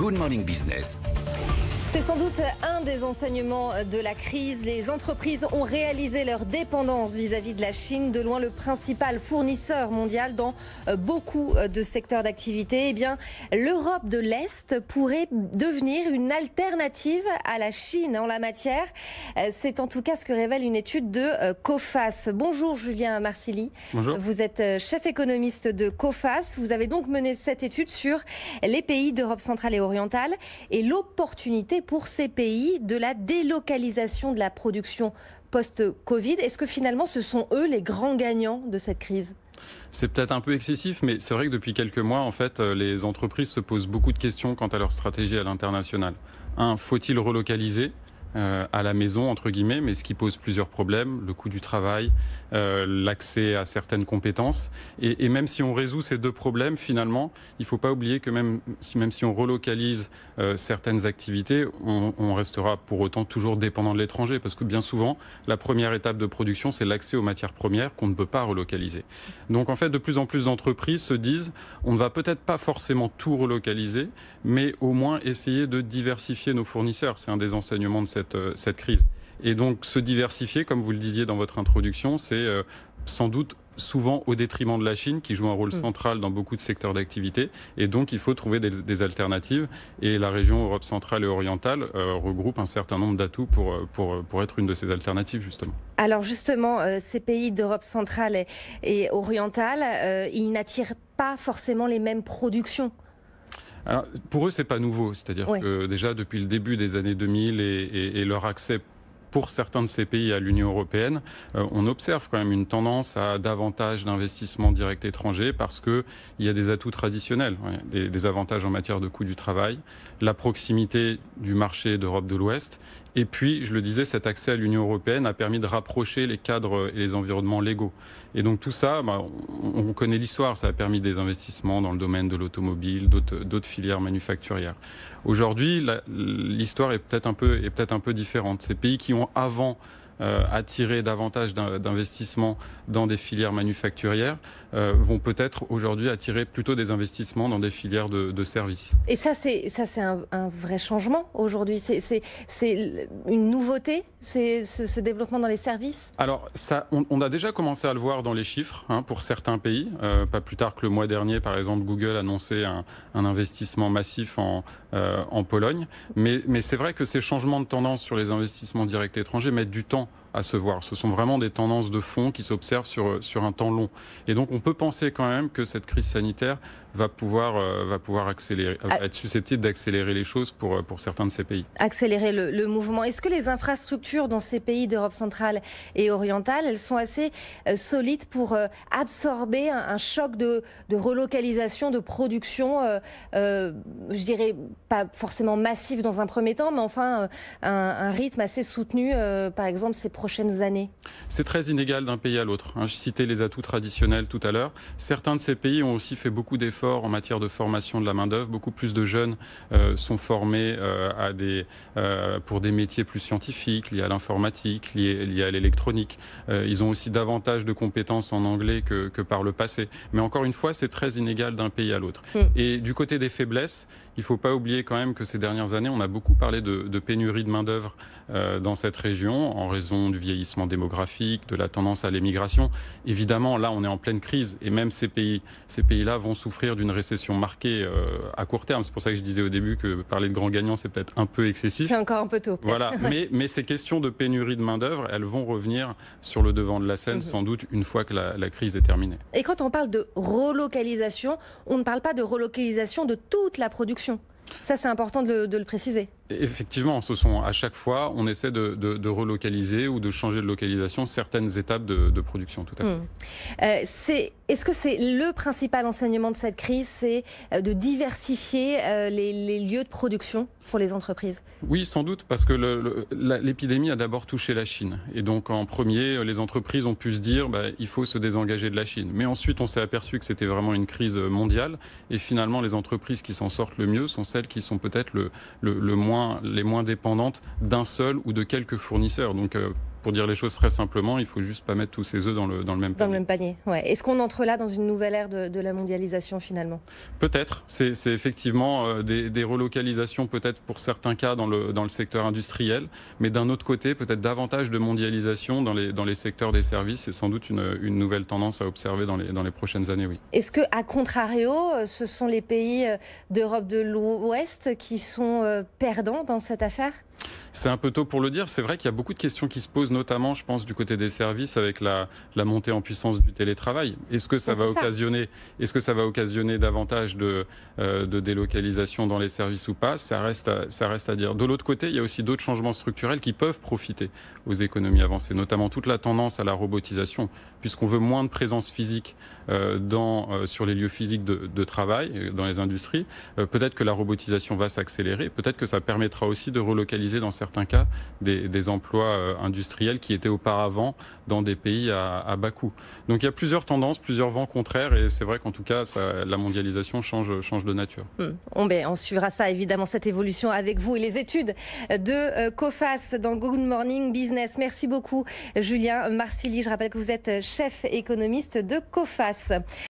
Good Morning Business. C'est sans doute un des enseignements de la crise. Les entreprises ont réalisé leur dépendance vis-à-vis de la Chine, de loin le principal fournisseur mondial dans beaucoup de secteurs d'activité. Eh bien, l'Europe de l'Est pourrait devenir une alternative à la Chine en la matière. C'est en tout cas ce que révèle une étude de Coface. Bonjour Julien Marsili. Bonjour. Vous êtes chef économiste de Coface. Vous avez donc mené cette étude sur les pays d'Europe centrale et orientale et l'opportunité pour ces pays de la délocalisation de la production post-Covid. Est-ce que finalement ce sont eux les grands gagnants de cette crise ? C'est peut-être un peu excessif, mais c'est vrai que depuis quelques mois, en fait, les entreprises se posent beaucoup de questions quant à leur stratégie à l'international. Faut-il relocaliser à la maison, entre guillemets, mais ce qui pose plusieurs problèmes, le coût du travail, l'accès à certaines compétences. Et même si on résout ces deux problèmes, finalement, il ne faut pas oublier que même si on relocalise certaines activités, on restera pour autant toujours dépendant de l'étranger, parce que bien souvent, la première étape de production, c'est l'accès aux matières premières qu'on ne peut pas relocaliser. Donc en fait, de plus en plus d'entreprises se disent, on ne va peut-être pas forcément tout relocaliser, mais au moins essayer de diversifier nos fournisseurs. C'est un des enseignements de cette crise. Et donc se diversifier, comme vous le disiez dans votre introduction, c'est sans doute souvent au détriment de la Chine qui joue un rôle central dans beaucoup de secteurs d'activité. Et donc il faut trouver des alternatives. Et la région Europe centrale et orientale regroupe un certain nombre d'atouts pour être une de ces alternatives justement. Alors justement, ces pays d'Europe centrale et orientale, ils n'attirent pas forcément les mêmes productions. Alors, pour eux, c'est pas nouveau. C'est-à-dire que déjà depuis le début des années 2000 et leur accès pour certains de ces pays à l'Union européenne, on observe quand même une tendance à davantage d'investissements directs étrangers parce qu'il y a des atouts traditionnels, des avantages en matière de coût du travail, la proximité du marché d'Europe de l'Ouest. Et puis, je le disais, cet accès à l'Union européenne a permis de rapprocher les cadres et les environnements légaux. Et donc tout ça, on connaît l'histoire, ça a permis des investissements dans le domaine de l'automobile, d'autres filières manufacturières. Aujourd'hui, l'histoire est peut-être un peu différente. Ces pays qui ont avant attiré davantage d'investissements dans des filières manufacturières vont peut-être aujourd'hui attirer plutôt des investissements dans des filières de services. Et ça, c'est un vrai changement aujourd'hui. C'est une nouveauté, ce développement dans les services. Alors, on a déjà commencé à le voir dans les chiffres pour certains pays. Pas plus tard que le mois dernier, par exemple, Google annonçait un investissement massif en Pologne. Mais c'est vrai que ces changements de tendance sur les investissements directs étrangers mettent du temps à se voir. Ce sont vraiment des tendances de fond qui s'observent sur un temps long. Et donc on peut penser quand même que cette crise sanitaire va pouvoir accélérer, être susceptible d'accélérer les choses pour certains de ces pays. Accélérer le mouvement. Est-ce que les infrastructures dans ces pays d'Europe centrale et orientale, elles sont assez solides pour absorber un choc de relocalisation, de production, je dirais pas forcément massif dans un premier temps, mais enfin un rythme assez soutenu, par exemple, ces prochaines années? C'est très inégal d'un pays à l'autre. Je citais les atouts traditionnels tout à l'heure. Certains de ces pays ont aussi fait beaucoup d'efforts en matière de formation de la main-d'œuvre. Beaucoup plus de jeunes sont formés pour des métiers plus scientifiques, liés à l'informatique, liés à l'électronique. Ils ont aussi davantage de compétences en anglais que par le passé. Mais encore une fois, c'est très inégal d'un pays à l'autre. Et du côté des faiblesses, il ne faut pas oublier quand même que ces dernières années, on a beaucoup parlé de pénurie de main-d'œuvre dans cette région en raison du vieillissement démographique, de la tendance à l'émigration. Évidemment, là, on est en pleine crise et même ces pays-là vont souffrir d'une récession marquée à court terme. C'est pour ça que je disais au début que parler de grands gagnants, c'est peut-être un peu excessif. C'est encore un peu tôt. Voilà, mais ces questions de pénurie de main-d'œuvre, elles vont revenir sur le devant de la scène sans doute une fois que la crise est terminée. Et quand on parle de relocalisation, on ne parle pas de relocalisation de toute la production. Ça, c'est important de le préciser. Effectivement, à chaque fois, on essaie de relocaliser ou de changer de localisation certaines étapes de production. Tout à fait. Est-ce que c'est le principal enseignement de cette crise, c'est de diversifier les lieux de production pour les entreprises? Oui, sans doute, parce que l'épidémie a d'abord touché la Chine. Et donc, en premier, les entreprises ont pu se dire il faut se désengager de la Chine. Mais ensuite, on s'est aperçu que c'était vraiment une crise mondiale. Et finalement, les entreprises qui s'en sortent le mieux sont celles qui sont peut-être les moins dépendantes d'un seul ou de quelques fournisseurs. Donc, pour dire les choses très simplement, il faut juste pas mettre tous ses œufs dans le même panier. Dans le même panier, ouais. Est-ce qu'on entre là dans une nouvelle ère de la mondialisation finalement? Peut-être, c'est effectivement des relocalisations peut-être pour certains cas dans le secteur industriel, mais d'un autre côté peut-être davantage de mondialisation dans les secteurs des services. C'est sans doute une nouvelle tendance à observer dans les prochaines années, oui. Est-ce que, à contrario, ce sont les pays d'Europe de l'Ouest qui sont perdants dans cette affaire? C'est un peu tôt pour le dire. C'est vrai qu'il y a beaucoup de questions qui se posent, notamment, je pense, du côté des services avec la montée en puissance du télétravail. Est-ce que ça va occasionner davantage de délocalisation dans les services ou pas? Ça reste à dire. De l'autre côté, il y a aussi d'autres changements structurels qui peuvent profiter aux économies avancées, notamment toute la tendance à la robotisation, puisqu'on veut moins de présence physique sur les lieux physiques de travail, dans les industries. Peut-être que la robotisation va s'accélérer. Peut-être que ça permettra aussi de relocaliser dans certains cas des emplois industriels qui étaient auparavant dans des pays à bas coût. Donc il y a plusieurs tendances, plusieurs vents contraires et c'est vrai qu'en tout cas la mondialisation change de nature. On suivra ça évidemment, cette évolution avec vous et les études de Coface dans Good Morning Business. Merci beaucoup Julien Marsili. Je rappelle que vous êtes chef économiste de Coface.